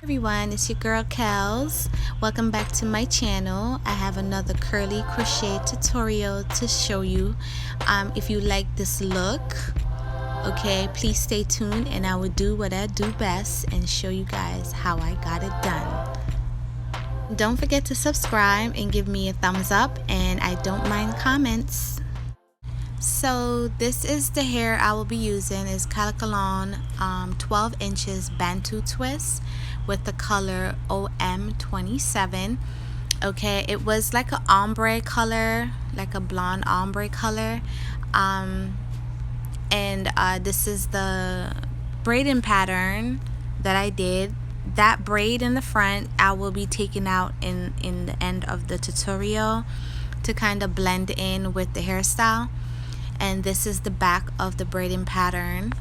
Everyone, it's your girl Kels. Welcome back to my channel. I have another curly crochet tutorial to show you. If you like this look, okay, please stay tuned and I will do what I do best and show you guys how I got it done. Don't forget to subscribe and give me a thumbs up, and I don't mind comments. So this is the hair I will be using. Is Calicolon 12 inches Bantu twist with the color OM27. Okay, it was like an ombre color, like a blonde ombre color. This is the braiding pattern that I did. That braid in the front I will be taking out in the end of the tutorial to kind of blend in with the hairstyle. And this is the back of the braiding pattern.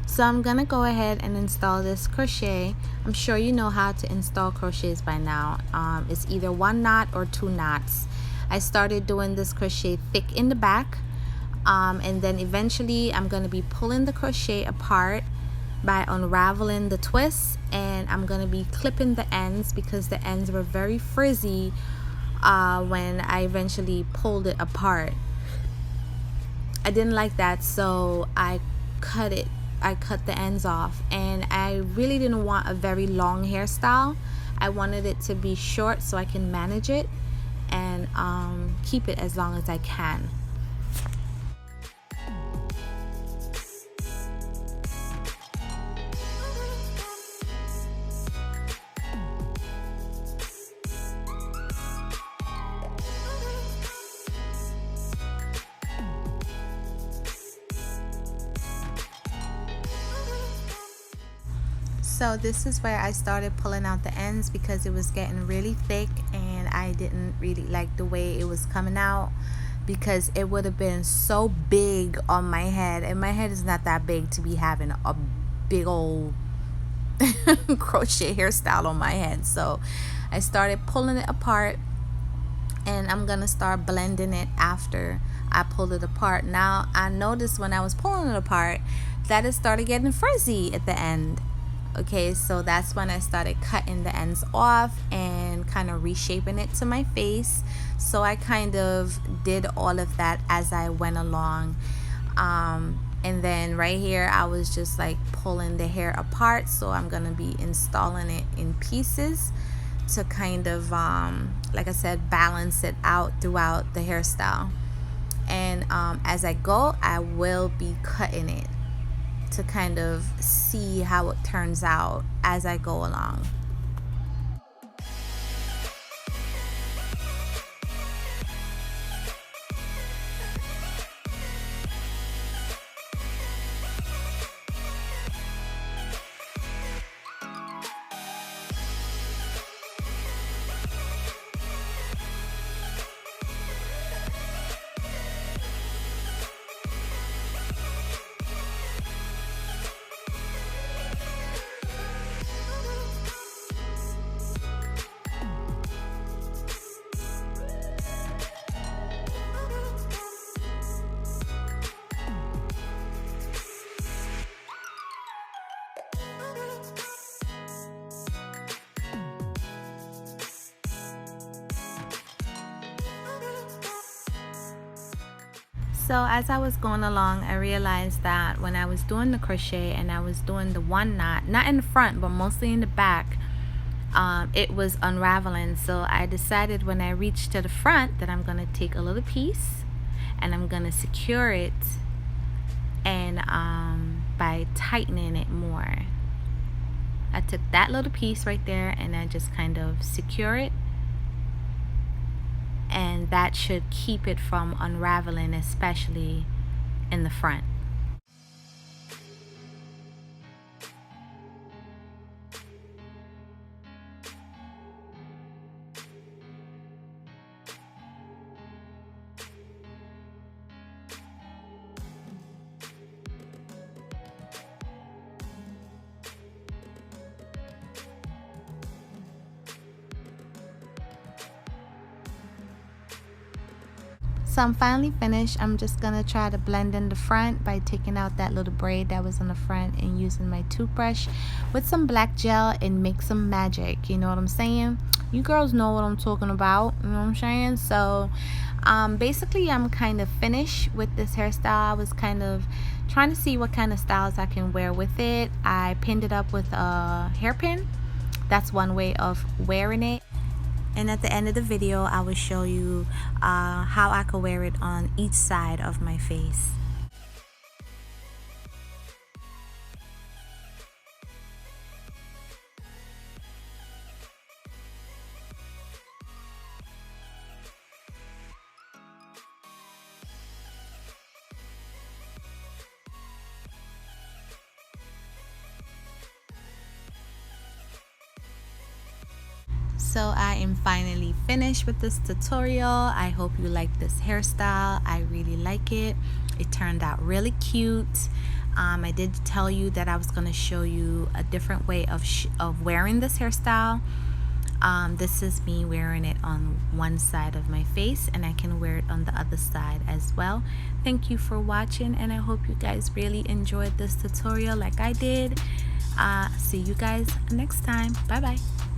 So I'm gonna go ahead and install this crochet. I'm sure you know how to install crochets by now. It's either 1 knot or 2 knots. I started doing this crochet thick in the back, and then eventually I'm gonna be pulling the crochet apart by unraveling the twists, and I'm gonna be clipping the ends because the ends were very frizzy when I eventually pulled it apart. I didn't like that, so I cut the ends off, and I really didn't want a very long hairstyle. I wanted it to be short so I can manage it and keep it as long as I can. So this is where I started pulling out the ends because it was getting really thick and I didn't really like the way it was coming out, because it would have been so big on my head, and my head is not that big to be having a big old crochet hairstyle on my head. So I started pulling it apart, and I'm gonna start blending it after I pulled it apart. Now I noticed when I was pulling it apart that it started getting frizzy at the end. Okay, so that's when I started cutting the ends off and kind of reshaping it to my face. So I kind of did all of that as I went along. And then right here I was just like pulling the hair apart, so I'm gonna be installing it in pieces to kind of like I said, balance it out throughout the hairstyle. And as I go, I will be cutting it to kind of see how it turns out as I go along. So as I was going along, I realized that when I was doing the crochet and I was doing the 1 knot, not in the front but mostly in the back, it was unraveling. So I decided when I reached to the front that I'm going to take a little piece and I'm going to secure it, and by tightening it more. I took that little piece right there and I just kind of secure it, and that should keep it from unraveling, especially in the front. So I'm finally finished. I'm just gonna try to blend in the front by taking out that little braid that was on the front and using my toothbrush with some black gel and make some magic. You know what I'm saying? You girls know what I'm talking about. You know what I'm saying? So basically I'm kind of finished with this hairstyle. I was kind of trying to see what kind of styles I can wear with it. I pinned it up with a hairpin. That's one way of wearing it. And at the end of the video, I will show you how I could wear it on each side of my face. So I am finally finished with this tutorial. I hope you like this hairstyle. I really like it. It turned out really cute. I did tell you that I was going to show you a different way of wearing this hairstyle. This is me wearing it on one side of my face, and I can wear it on the other side as well. Thank you for watching, and I hope you guys really enjoyed this tutorial like I did. See you guys next time. Bye bye.